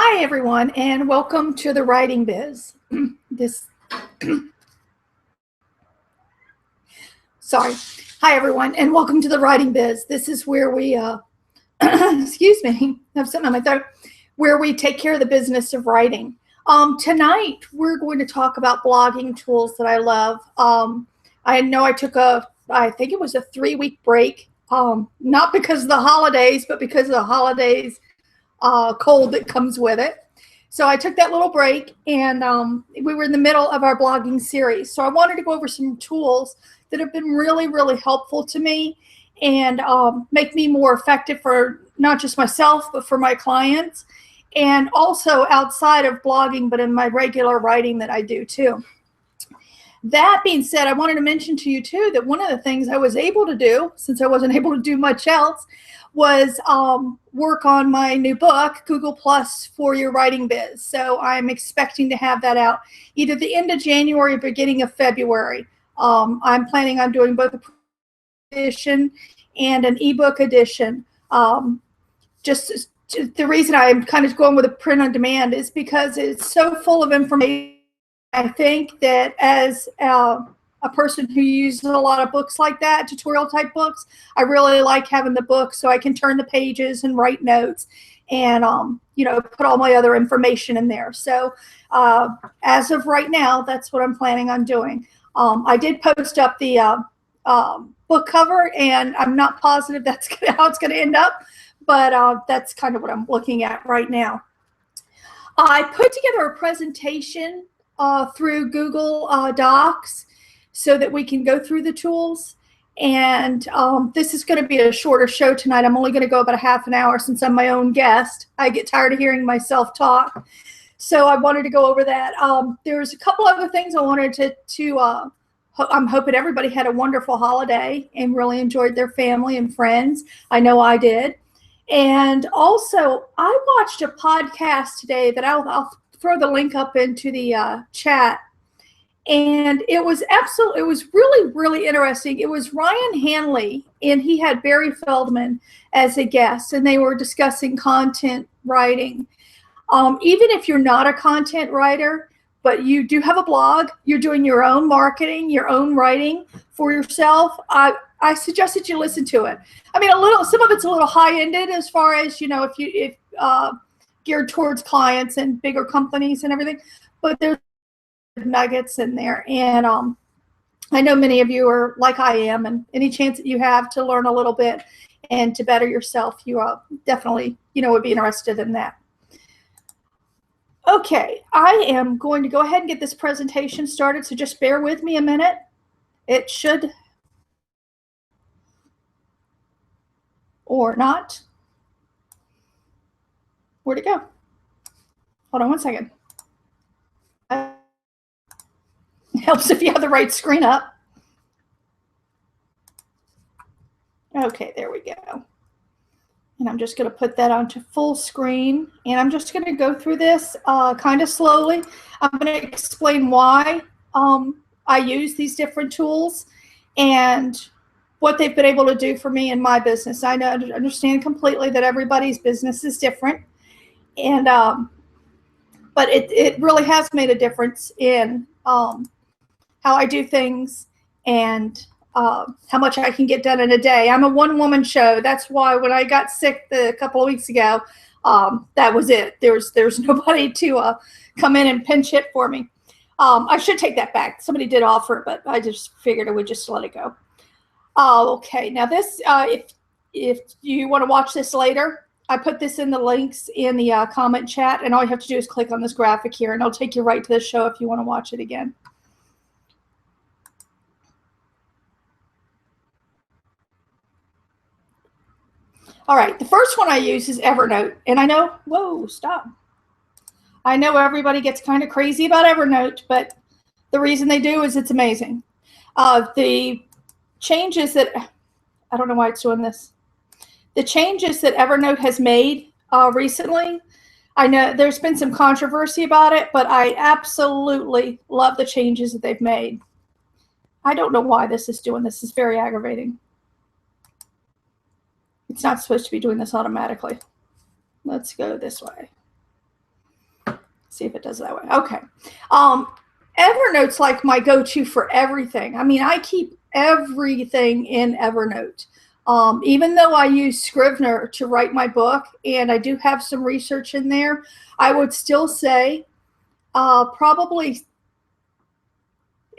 Hi, everyone, and welcome to the Writing Biz. Hi, everyone, and welcome to the Writing Biz. This is where we, excuse me, I have something on my throat, where we take care of the business of writing. Tonight, we're going to talk about blogging tools that I love. I know I took I think it was a 3-week break, not because of the holidays, but because of the holidays cold that comes with it. So I took that little break, and we were in the middle of our blogging series. So I wanted to go over some tools that have been really, really helpful to me and make me more effective for not just myself, but for my clients, and also outside of blogging, but in my regular writing that I do too. That being said, I wanted to mention to you too that one of the things I was able to do, since I wasn't able to do much else, was work on my new book, Google Plus for Your Writing Biz. So I'm expecting to have that out either the end of January or beginning of February. I'm planning on doing both a edition and an ebook edition. Just the reason I'm kind of going with a print on demand is because it's so full of information. I think that as a person who uses a lot of books like that, tutorial type books, I really like having the book so I can turn the pages and write notes and, put all my other information in there. So as of right now, that's what I'm planning on doing. I did post up the book cover, and I'm not positive that's how it's going to end up, but that's kind of what I'm looking at right now. I put together a presentation through Google Docs so that we can go through the tools. And this is going to be a shorter show tonight. I'm only going to go about a half an hour since I'm my own guest. I get tired of hearing myself talk. So I wanted to go over that. There's a couple other things I wanted to I'm hoping everybody had a wonderful holiday and really enjoyed their family and friends. I know I did. And also, I watched a podcast today that I'll throw the link up into the chat. And it was really, really interesting. It was Ryan Hanley, and he had Barry Feldman as a guest, and they were discussing content writing. Even if you're not a content writer, but you do have a blog, you're doing your own marketing, your own writing for yourself, I suggest that you listen to it. I mean, some of it's a little high-ended as far as, if geared towards clients and bigger companies and everything, but there's nuggets in there. And I know many of you are like I am, and any chance that you have to learn a little bit and to better yourself, you definitely, would be interested in that. Okay, I am going to go ahead and get this presentation started, so just bear with me a minute. It should, or not. Where'd it go? Hold on one second. It helps if you have the right screen up. Okay, there we go. And I'm just going to put that onto full screen. And I'm just going to go through this kind of slowly. I'm going to explain why I use these different tools and what they've been able to do for me in my business. I understand completely that everybody's business is different. And but it really has made a difference in how I do things and how much I can get done in a day. I'm a one-woman show. That's why when I got sick a couple of weeks ago, that was it. There's nobody to come in and pinch hit for me. I should take that back. Somebody did offer, but I just figured I would just let it go. Okay, now this, if you want to watch this later, I put this in the links in the comment chat, and all you have to do is click on this graphic here, and it'll take you right to the show if you want to watch it again. All right, the first one I use is Evernote, and I know, whoa, stop. I know everybody gets kind of crazy about Evernote, but the reason they do is it's amazing. The changes that, I don't know why it's doing this. The changes that Evernote has made recently, I know there's been some controversy about it, but I absolutely love the changes that they've made. I don't know why this is doing this. It's very aggravating. It's not supposed to be doing this automatically. Let's go this way. See if it does it that way. Okay. Evernote's like my go-to for everything. I mean, I keep everything in Evernote. Even though I use Scrivener to write my book, and I do have some research in there, I would still say probably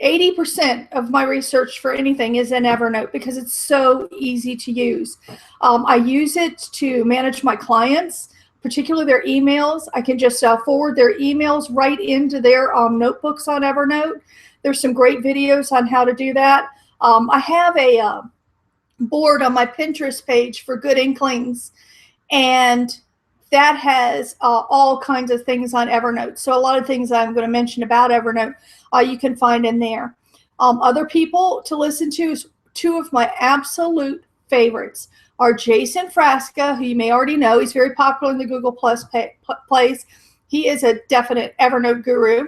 80% of my research for anything is in Evernote because it's so easy to use. I use it to manage my clients, particularly their emails. I can just forward their emails right into their notebooks on Evernote. There's some great videos on how to do that. I have a board on my Pinterest page for good inklings, and that has all kinds of things on Evernote. So a lot of things I'm going to mention about Evernote you can find in there. Other people to listen to is two of my absolute favorites are Jason Frasca, who you may already know. He's very popular in the Google Plus place. He is a definite Evernote guru.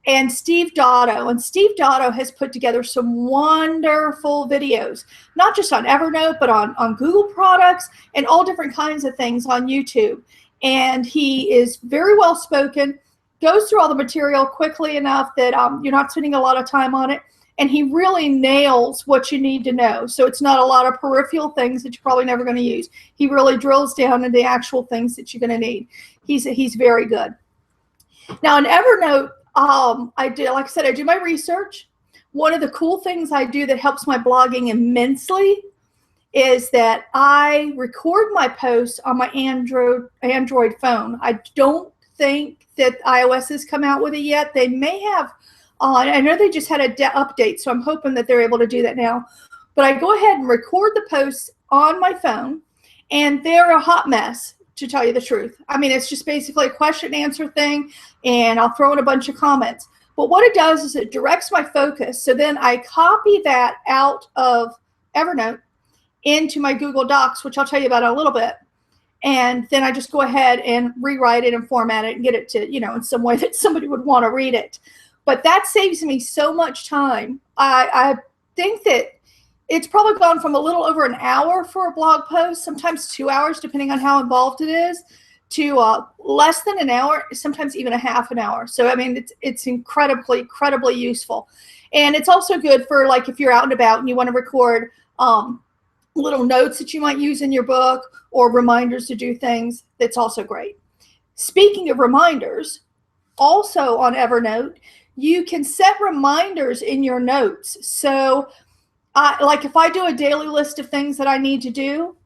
And Steve Dotto. And Steve Dotto has put together some wonderful videos, not just on Evernote, but on Google products and all different kinds of things on YouTube. And he is very well spoken, goes through all the material quickly enough that you're not spending a lot of time on it. And he really nails what you need to know. So it's not a lot of peripheral things that you're probably never going to use. He really drills down into the actual things that you're going to need. He's very good. Now in Evernote, like I said, I do my research. One of the cool things I do that helps my blogging immensely is that I record my posts on my Android phone. I don't think that iOS has come out with it yet. They may have. I know they just had an update, so I'm hoping that they're able to do that now. But I go ahead and record the posts on my phone, and they're a hot mess, to tell you the truth. I mean, it's just basically a question and answer thing, and I'll throw in a bunch of comments. But what it does is it directs my focus. So then I copy that out of Evernote into my Google Docs, which I'll tell you about in a little bit. And then I just go ahead and rewrite it and format it and get it to, in some way that somebody would want to read it. But that saves me so much time. I think that it's probably gone from a little over an hour for a blog post, sometimes 2 hours, depending on how involved it is, to less than an hour, sometimes even a half an hour. So, I mean, it's incredibly useful. And it's also good for, like, if you're out and about and you want to record little notes that you might use in your book or reminders to do things. That's also great. Speaking of reminders, also on Evernote, you can set reminders in your notes. So like if I do a daily list of things that I need to do,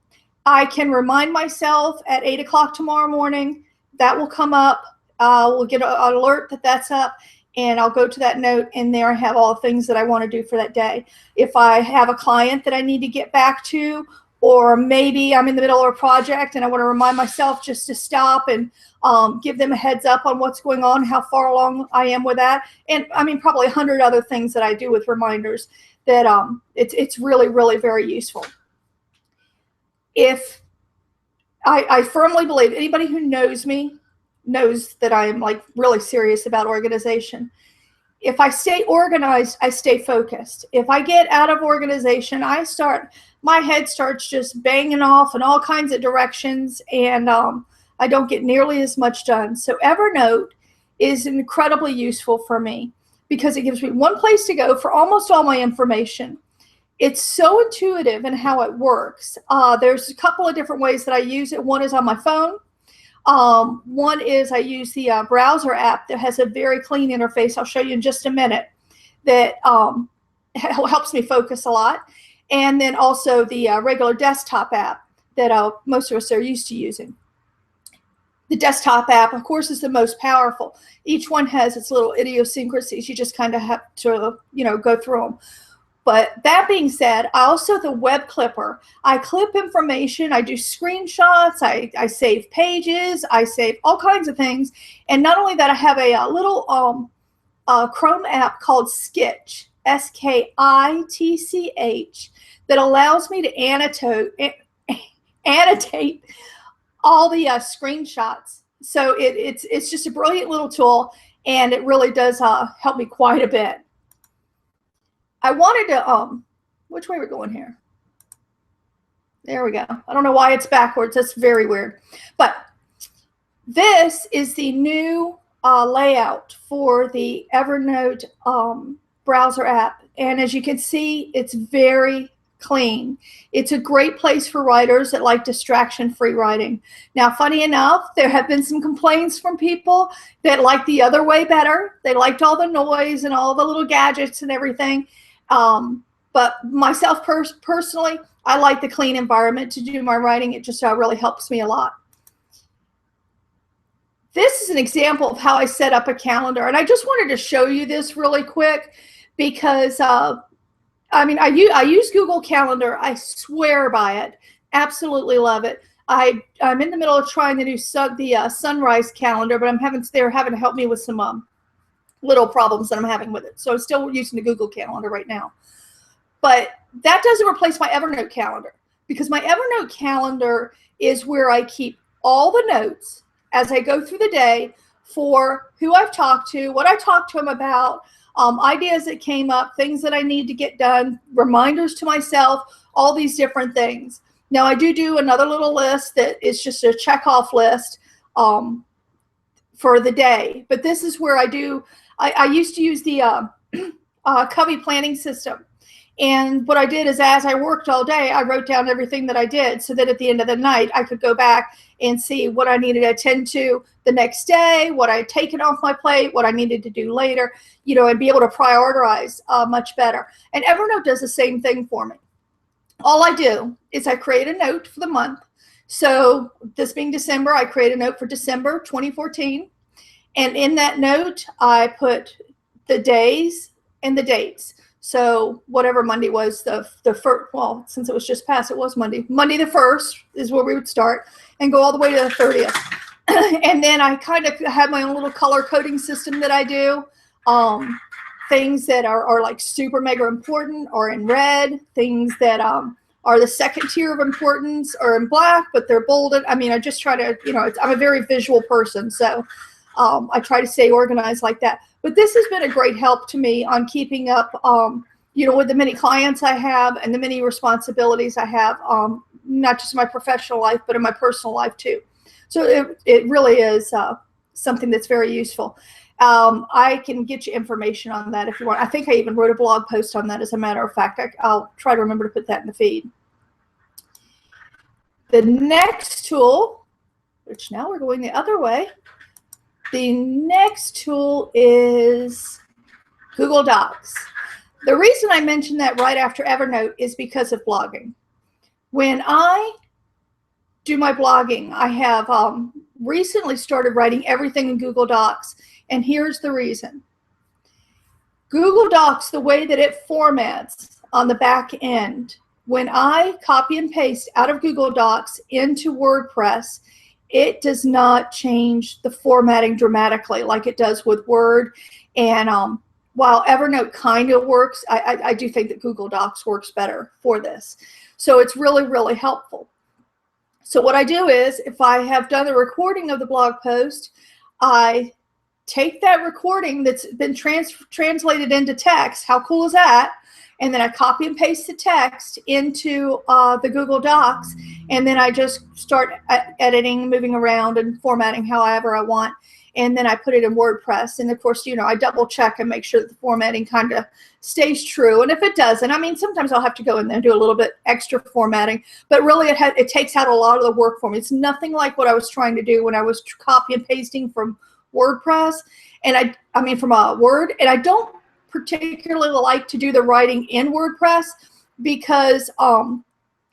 I can remind myself at 8 o'clock tomorrow morning. That will come up. We'll get an alert that that's up, and I'll go to that note, and there I have all the things that I want to do for that day. If I have a client that I need to get back to, or maybe I'm in the middle of a project and I want to remind myself just to stop and give them a heads up on what's going on, how far along I am with that. And I mean, probably 100 other things that I do with reminders that it's really very useful. If I firmly believe anybody who knows me knows that I am like really serious about organization. If I stay organized, I stay focused. If I get out of organization, my head starts just banging off in all kinds of directions, and I don't get nearly as much done. So Evernote is incredibly useful for me because it gives me one place to go for almost all my information. It's so intuitive in how it works. There's a couple of different ways that I use it. One is on my phone. One is I use the browser app that has a very clean interface. I'll show you in just a minute that helps me focus a lot. And then also the regular desktop app that most of us are used to using. The desktop app, of course, is the most powerful. Each one has its little idiosyncrasies. You just kind of have to, go through them. But that being said, the web clipper. I clip information. I do screenshots. I save pages. I save all kinds of things. And not only that, I have a little Chrome app called Skitch, Skitch, that allows me to annotate all the screenshots. So it's just a brilliant little tool, and it really does help me quite a bit. I wanted to, which way we're going here? There we go. I don't know why it's backwards. That's very weird. But this is the new layout for the Evernote browser app. And as you can see, it's very clean. It's a great place for writers that like distraction-free writing. Now, funny enough, there have been some complaints from people that like the other way better. They liked all the noise and all the little gadgets and everything. But myself personally, I like the clean environment to do my writing. It just really helps me a lot. This is an example of how I set up a calendar. And I just wanted to show you this really quick because I mean, I use Google Calendar. I swear by it. Absolutely love it. I'm in the middle of trying to do the sunrise calendar, but they're having to help me with some little problems that I'm having with it. So I'm still using the Google Calendar right now. But that doesn't replace my Evernote calendar, because my Evernote calendar is where I keep all the notes as I go through the day for who I've talked to, what I talked to them about, ideas that came up, things that I need to get done, reminders to myself, all these different things. Now, I do another little list that is just a check-off list for the day. But this is where I used to use the Covey planning system. And what I did is, as I worked all day, I wrote down everything that I did so that at the end of the night, I could go back and see what I needed to attend to the next day, what I had taken off my plate, what I needed to do later, you know, and be able to prioritize much better. And Evernote does the same thing for me. All I do is I create a note for the month. So this being December, I create a note for December 2014. And in that note, I put the days and the dates. So whatever Monday was the first, well, since it was just past, it was Monday. Monday the 1st is where we would start and go all the way to the 30th. And then I kind of have my own little color coding system that I do. Things that are like super mega important are in red. Things that are the second tier of importance are in black, but they're bolded. I mean, I just try to, you know, I'm a very visual person. So I try to stay organized like that. But this has been a great help to me on keeping up, you know, with the many clients I have and the many responsibilities I have, not just in my professional life, but in my personal life too. So it really is something that's very useful. I can get you information on that if you want. I think I even wrote a blog post on that, as a matter of fact. I'll try to remember to put that in the feed. The next tool, which now we're going the other way, the next tool is Google Docs. The reason I mentioned that right after Evernote is because of blogging. When I do my blogging, I have recently started writing everything in Google Docs, and here's the reason. Google Docs, the way that it formats on the back end, when I copy and paste out of Google Docs into WordPress, it does not change the formatting dramatically like it does with Word. And while Evernote kind of works, I do think that Google Docs works better for this. So it's really, really helpful. So what I do is, if I have done the recording of the blog post, I take that recording that's been translated into text. How cool is that? And then I copy and paste the text into the Google Docs, and then I just start editing, moving around, and formatting however I want. And then I put it in WordPress. And of course, you know, I double check and make sure that the formatting kind of stays true. And if it doesn't, I mean, sometimes I'll have to go in there and do a little bit extra formatting, but really it takes out a lot of the work for me. It's nothing like what I was trying to do when I was copy and pasting from WordPress. And I mean, from Word. And I don't particularly like to do the writing in WordPress because I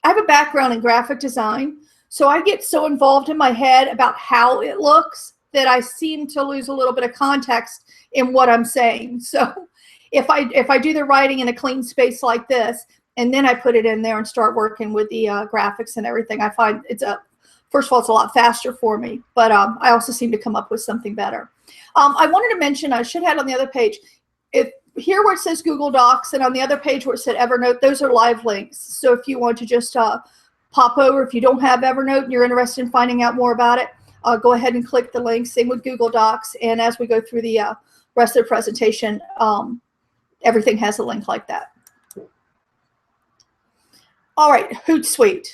have a background in graphic design. So I get so involved in my head about how it looks that I seem to lose a little bit of context in what I'm saying. So if I do the writing in a clean space like this, and then I put it in there and start working with the graphics and everything, I find first of all, it's a lot faster for me, but I also seem to come up with something better. I wanted to mention, I should have it on the other page, here where it says Google Docs and on the other page where it said Evernote, those are live links. So if you want to just pop over, if you don't have Evernote and you're interested in finding out more about it, go ahead and click the link. Same with Google Docs. And as we go through the rest of the presentation, everything has a link like that. All right, Hootsuite.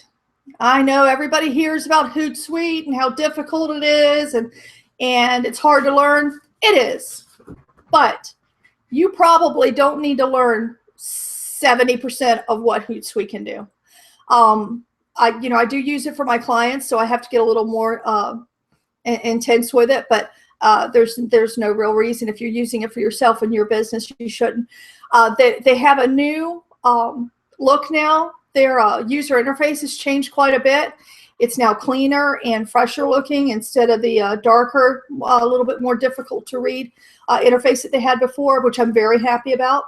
I know everybody hears about Hootsuite and how difficult it is, and it's hard to learn. It is, but you probably don't need to learn 70% of what Hootsuite can do. I do use it for my clients, so I have to get a little more intense with it, but there's no real reason. If you're using it for yourself and your business, you shouldn't. They have a new look now. Their user interface has changed quite a bit. It's now cleaner and fresher looking instead of the darker, a little bit more difficult to read interface that they had before, which I'm very happy about.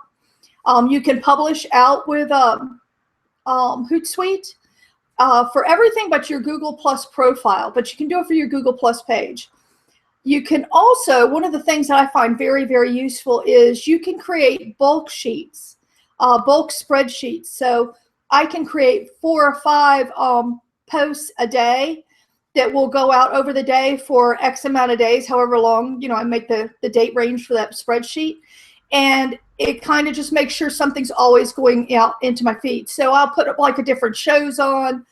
You can publish out with Hootsuite for everything but your Google Plus profile, but you can do it for your Google Plus page. You can also, one of the things that I find very, very useful is you can create bulk sheets, bulk spreadsheets. So I can create 4 or 5 posts a day that will go out over the day for X amount of days, however long, I make the date range for that spreadsheet. And it kind of just makes sure something's always going out into my feed. So I'll put up like a different shows on,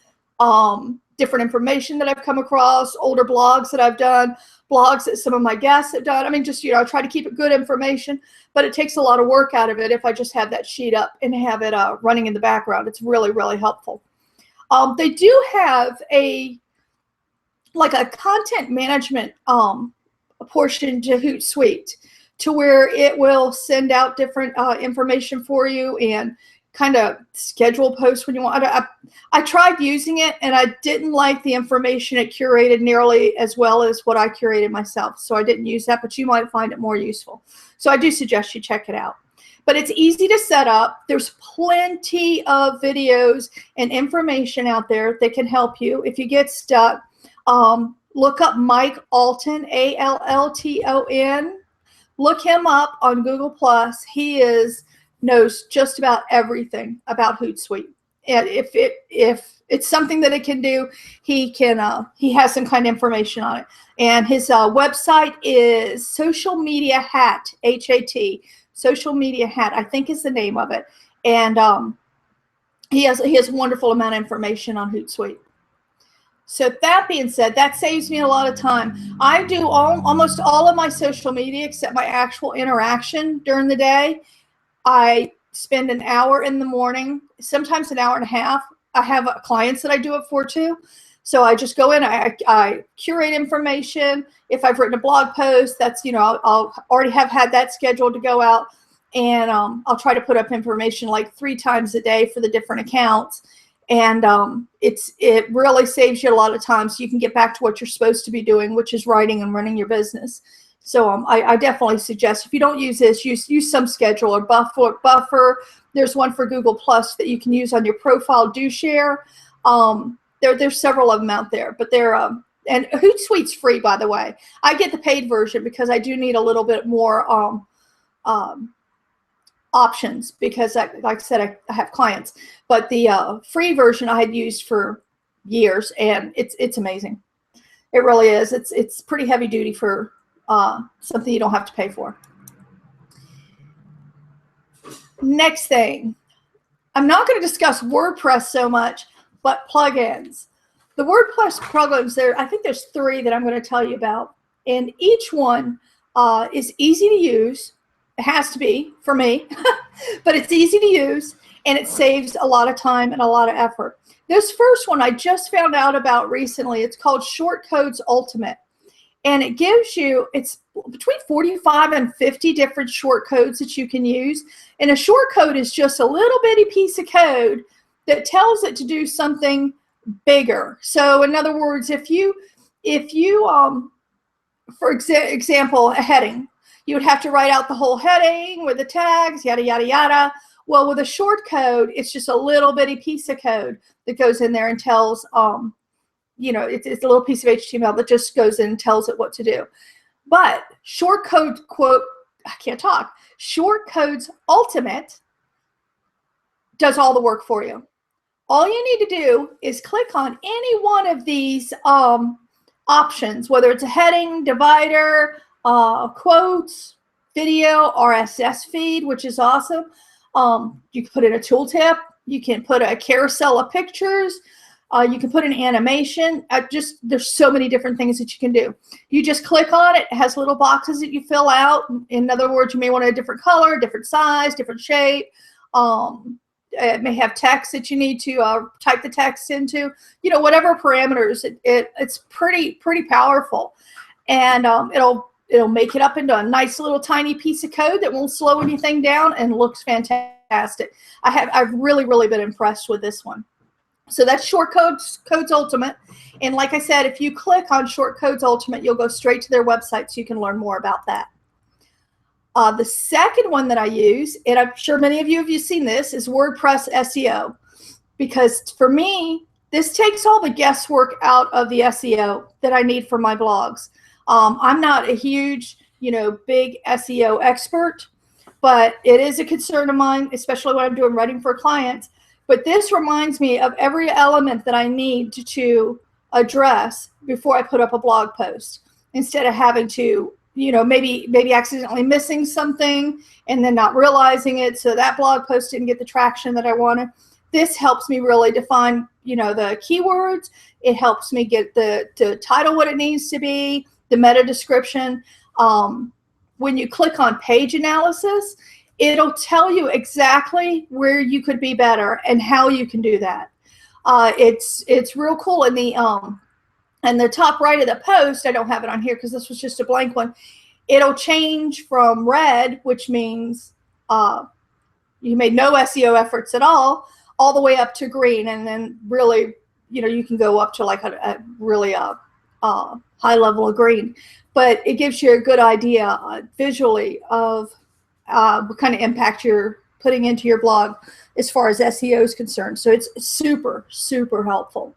different information that I've come across, older blogs that I've done, blogs that some of my guests have done. I mean, just, I try to keep it good information, but it takes a lot of work out of it if I just have that sheet up and have it running in the background. It's really, really helpful. They do have a content management portion to Hootsuite, to where it will send out different information for you and kind of schedule posts when you want. I tried using it, and I didn't like the information it curated nearly as well as what I curated myself. So I didn't use that, but you might find it more useful. So I do suggest you check it out. But it's easy to set up. There's plenty of videos and information out there that can help you. If you get stuck, look up Mike Alton, Alton. Look him up on Google+. He knows just about everything about Hootsuite. And if it's something that it can do, he has some kind of information on it. And his website is Social Media Hat, H-A-T, Social Media Hat, I think is the name of it. And he has a wonderful amount of information on Hootsuite. So that being said, that saves me a lot of time. I do almost all of my social media except my actual interaction during the day. I spend an hour in the morning, sometimes an hour and a half. I have clients that I do it for too. So I just go in, I curate information. If I've written a blog post, that's, I'll already have had that scheduled to go out. And I'll try to put up information like 3 times a day for the different accounts. And it really saves you a lot of time, so you can get back to what you're supposed to be doing, which is writing and running your business. So I definitely suggest, if you don't use this, use some scheduler, Buffer. There's one for Google Plus that you can use on your profile. Do share. There's several of them out there, but they're and Hootsuite's free, by the way. I get the paid version because I do need a little bit more options, because like I said, I have clients. But the free version I had used for years, and it's amazing. It really is. It's pretty heavy duty for something you don't have to pay for. Next thing, I'm not going to discuss WordPress so much, but plugins. The WordPress plugins, I think there's 3 that I'm going to tell you about, and each one is easy to use. It has to be for me, but it's easy to use, and it saves a lot of time and a lot of effort. This first one I just found out about recently. It's called Shortcodes Ultimate, and it gives you, it's between 45 and 50 different shortcodes that you can use. And a shortcode is just a little bitty piece of code that tells it to do something bigger. So in other words, if you for example, a heading, you would have to write out the whole heading with the tags, yada, yada, yada. Well, with a shortcode, it's just a little bitty piece of code that goes in there and tells, it's a little piece of HTML that just goes in and tells it what to do. But Shortcodes Ultimate does all the work for you. All you need to do is click on any one of these options, whether it's a heading, divider, quotes, video, RSS feed, which is awesome. You can put in a tooltip. You can put a carousel of pictures. You can put an animation. There's so many different things that you can do. You just click on it. It has little boxes that you fill out. In other words, you may want a different color, different size, different shape. It may have text that you need to type the text into. Whatever parameters. It's pretty powerful, and it'll make it up into a nice little tiny piece of code that won't slow anything down and looks fantastic. I've really been impressed with this one. So that's Short Codes Ultimate. And like I said, if you click on Short Codes Ultimate, you'll go straight to their website so you can learn more about that. The second one that I use, and I'm sure many of you have seen this, is WordPress SEO. Because for me, this takes all the guesswork out of the SEO that I need for my blogs. I'm not a huge, big SEO expert, but it is a concern of mine, especially when I'm doing writing for clients. But this reminds me of every element that I need to address before I put up a blog post, instead of having to, maybe accidentally missing something and then not realizing it, so that blog post didn't get the traction that I wanted. This helps me really define, the keywords. It helps me get the title what it needs to be, the meta description. When you click on page analysis, it'll tell you exactly where you could be better and how you can do that. It's real cool. In the top right of the post, I don't have it on here because this was just a blank one. It'll change from red, which means you made no SEO efforts at all the way up to green, and then really, you can go up to like a really high level of green. But it gives you a good idea visually of what kind of impact you're putting into your blog as far as SEO is concerned. So it's super helpful.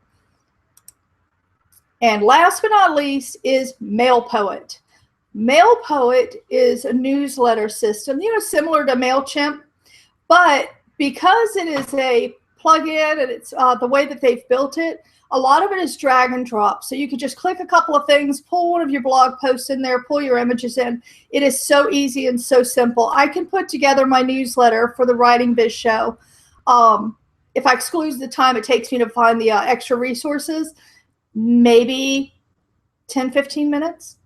And last but not least is MailPoet. MailPoet is a newsletter system, similar to MailChimp, but because it is a plugin and it's the way that they've built it, a lot of it is drag and drop. So you could just click a couple of things, pull one of your blog posts in there, pull your images in. It is so easy and so simple. I can put together my newsletter for the Writing Biz Show. If I exclude the time it takes me to find the extra resources, maybe 10, 15 minutes,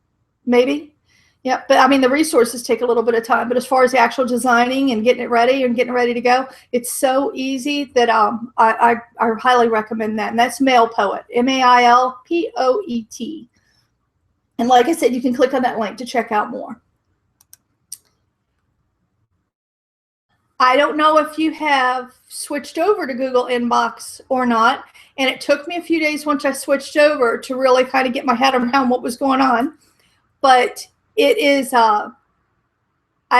maybe. Yeah, but I mean, the resources take a little bit of time, but as far as the actual designing and getting it ready to go, it's so easy that I highly recommend that. And that's MailPoet, MailPoet. And like I said, you can click on that link to check out more. I don't know if you have switched over to Google Inbox or not, and it took me a few days once I switched over to really kind of get my head around what was going on. But it is, I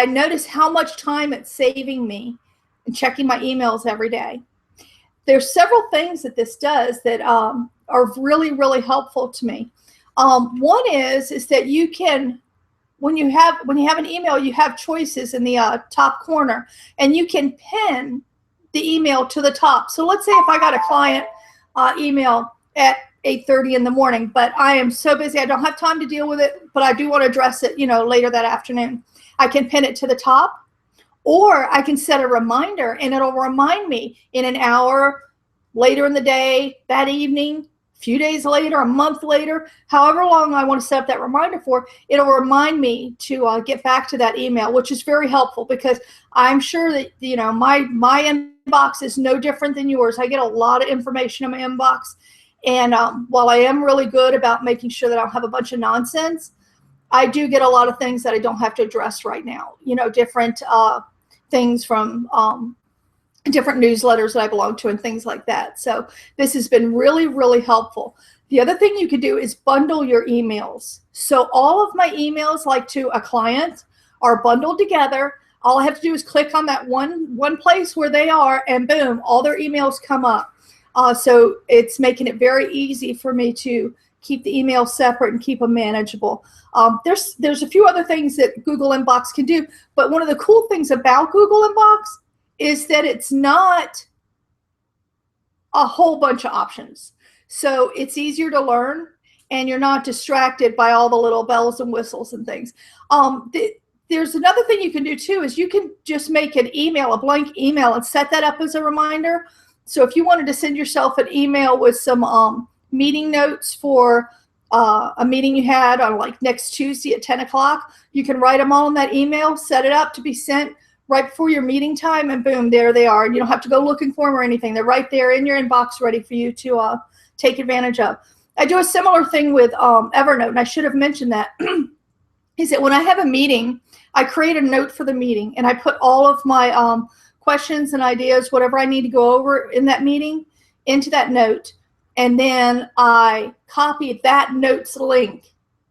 notice how much time it's saving me in checking my emails every day. There's several things that this does that are really helpful to me. One is that you can, when you have an email, you have choices in the top corner, and you can pin the email to the top. So let's say if I got a client email at 8:30 in the morning, but I am so busy I don't have time to deal with it, but I do want to address it, later that afternoon. I can pin it to the top, or I can set a reminder and it'll remind me in an hour, later in the day, that evening, a few days later, a month later, however long I want to set up that reminder for. It'll remind me to get back to that email, which is very helpful because I'm sure that my inbox is no different than yours. I get a lot of information in my inbox. And while I am really good about making sure that I don't have a bunch of nonsense, I do get a lot of things that I don't have to address right now. Different things from different newsletters that I belong to and things like that. So this has been really helpful. The other thing you could do is bundle your emails. So all of my emails, like to a client, are bundled together. All I have to do is click on that one place where they are, and boom, all their emails come up. So it's making it very easy for me to keep the emails separate and keep them manageable. There's a few other things that Google Inbox can do, but one of the cool things about Google Inbox is that it's not a whole bunch of options. So it's easier to learn, and you're not distracted by all the little bells and whistles and things. There's another thing you can do too, is you can just make an email, a blank email, and set that up as a reminder. So if you wanted to send yourself an email with some meeting notes for a meeting you had on like next Tuesday at 10 o'clock, you can write them all in that email, set it up to be sent right before your meeting time, and boom, there they are. And you don't have to go looking for them or anything. They're right there in your inbox ready for you to take advantage of. I do a similar thing with Evernote, and I should have mentioned that. Is that when I have a meeting, I create a note for the meeting, and I put all of my questions and ideas, whatever I need to go over in that meeting, into that note. And then I copy that note's link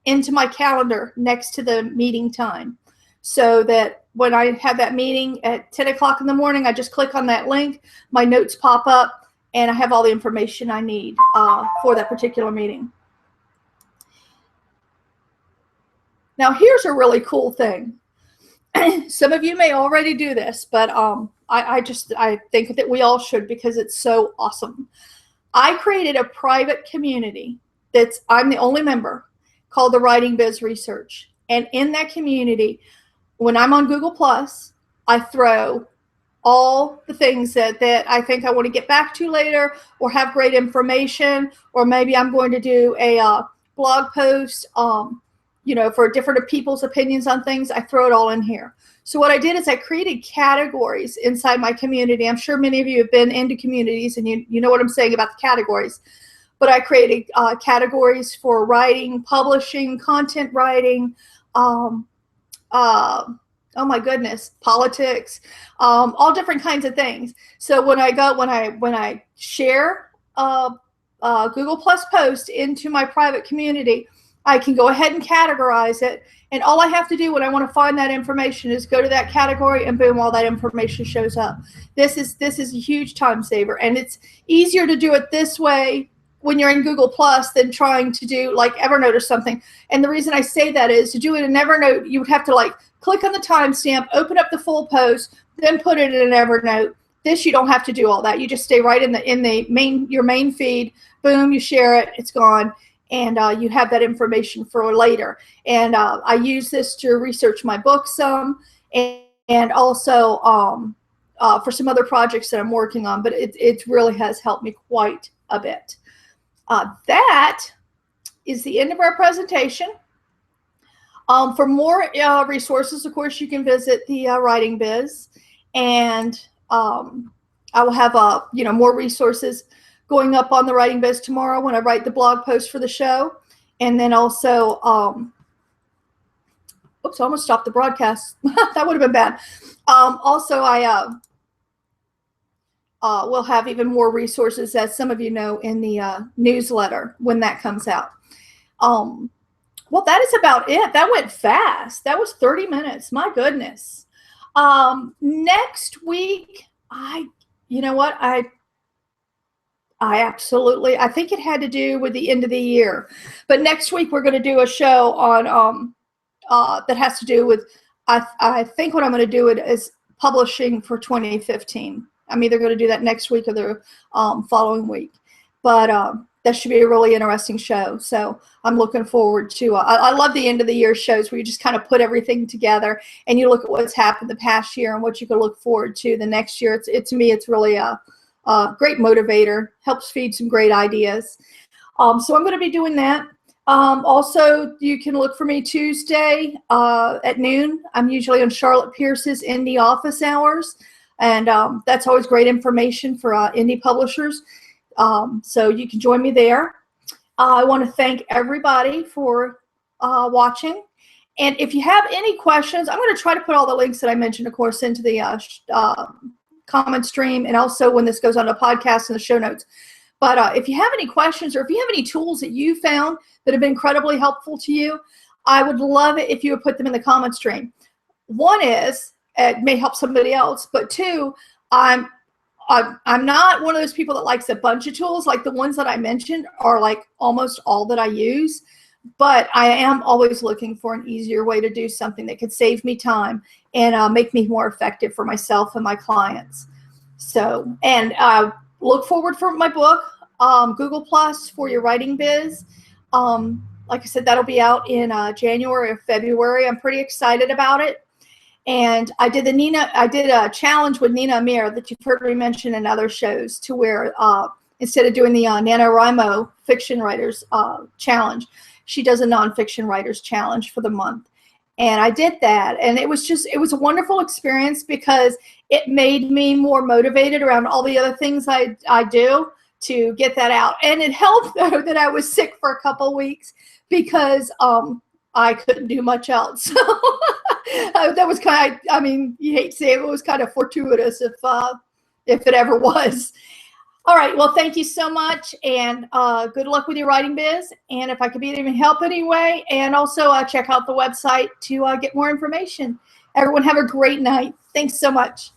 into my calendar next to the meeting time, so that when I have that meeting at 10 o'clock in the morning, I just click on that link, my notes pop up, and I have all the information I need for that particular meeting. Now, here's a really cool thing. Some of you may already do this, but I think that we all should, because it's so awesome. I created a private community I'm the only member, called the Writing Biz Research. And in that community, when I'm on Google+, I throw all the things that I think I want to get back to later, or have great information, or maybe I'm going to do a blog post, for different people's opinions on things. I throw it all in here. So what I did is I created categories inside my community. I'm sure many of you have been into communities, and you know what I'm saying about the categories. But I created categories for writing, publishing, content writing, oh my goodness, politics, all different kinds of things. So when I share a Google Plus post into my private community, I can go ahead and categorize it. And all I have to do when I want to find that information is go to that category, and boom, all that information shows up. This is a huge time saver, and it's easier to do it this way when you're in Google Plus than trying to do like Evernote or something. And the reason I say that is, to do it in Evernote, you would have to like click on the timestamp, open up the full post, then put it in an Evernote. This, you don't have to do all that. You just stay right in your main feed. Boom, you share it, it's gone, and you have that information for later. And I use this to research my book some, and also for some other projects that I'm working on. But it really has helped me quite a bit. That is the end of our presentation. For more resources, of course, you can visit the Writing Biz, and I will have more resources going up on the Writing Biz tomorrow when I write the blog post for the show. And then also, oops, I almost stopped the broadcast. That would have been bad. Also, I will have even more resources, as some of you know, in the newsletter when that comes out. Well, that is about it. That went fast. That was 30 minutes. My goodness. Next week, you know what? I think it had to do with the end of the year. But next week, we're going to do a show on that has to do with, I think what I'm going to do it is publishing for 2015. I'm either going to do that next week or the following week. But that should be a really interesting show. So I'm looking forward to, I love the end of the year shows where you just kind of put everything together and you look at what's happened the past year and what you can look forward to the next year. To me, it's really a great motivator, helps feed some great ideas. So I'm going to be doing that. Also, you can look for me Tuesday at noon. I'm usually on Charlotte Pierce's Indie Office Hours. And that's always great information for indie publishers. So you can join me there. I want to thank everybody for watching. And if you have any questions, I'm going to try to put all the links that I mentioned, of course, into the comment stream, and also when this goes on a podcast in the show notes. But if you have any questions, or if you have any tools that you found that have been incredibly helpful to you, I would love it if you would put them in the comment stream. One is, it may help somebody else, but two, I'm not one of those people that likes a bunch of tools. Like the ones that I mentioned are like almost all that I use, but I am always looking for an easier way to do something that could save me time and make me more effective for myself and my clients. So, and look forward for my book, Google Plus for your writing biz. Like I said, that'll be out in January or February. I'm pretty excited about it. And I did a challenge with Nina Amir that you've heard me mention in other shows, to where instead of doing the NaNoWriMo fiction writers challenge, she does a nonfiction writers challenge for the month. And I did that, and it was a wonderful experience, because it made me more motivated around all the other things I do to get that out. And it helped, though, that I was sick for a couple weeks, because I couldn't do much else. So that was kind of, I mean, you hate to say it, but it was kind of fortuitous, if it ever was. All right. Well, thank you so much, and good luck with your writing biz. And if I could be of any help anyway, and also check out the website to get more information. Everyone have a great night. Thanks so much.